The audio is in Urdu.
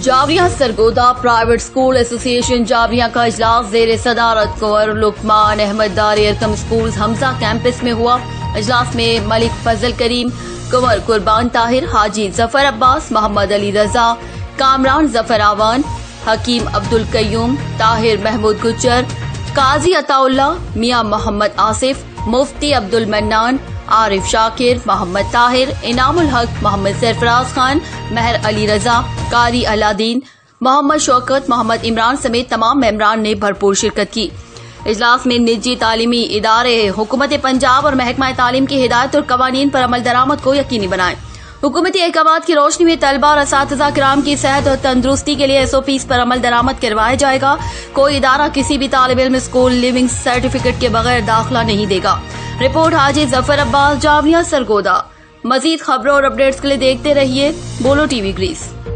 جاویہ سرگودا پرائیویٹ اسکول ایسوسی ایشن جاویہ کا اجلاس زیر صدارت کنور لقمان احمد دار ارکم اسکولز حمزہ کیمپس میں ہوا۔ اجلاس میں ملک فضل کریم، کنور قربان طاہر، حاجی ظفر عباس، محمد علی رضا، کامران ظفر آوان، حکیم عبدالقیوم، طاہر محمود گجر، قاضی عطا اللہ، میاں محمد آصف، مفتی عبدالمنان، عارف شاکر، محمد طاہر، انعام الحق، محمد سرفراز خان، مہر علی رضا، قاری الادین، محمد شوکت، محمد عمران سمیت تمام ممبران نے بھرپور شرکت کی۔ اجلاس میں نجی تعلیمی ادارے حکومت پنجاب اور محکمہ تعلیم کی ہدایت اور قوانین پر عمل درآمد کو یقینی بنائیں۔ حکومتی احکامات کی روشنی میں طلبہ اور اساتذہ کرام کی صحت اور تندرستی کے لیے SOPs پر عمل درآمد کروایا جائے گا۔ کوئی ادارہ کسی بھی طالب علم اسکول لیونگ سرٹیفکیٹ کے بغیر داخلہ نہیں دے گا۔ رپورٹ حاجی ظفر عباس، جاویہ سرگودا۔ مزید خبروں اور اپڈیٹس کے لیے دیکھتے رہیے بولو ٹی وی گریس۔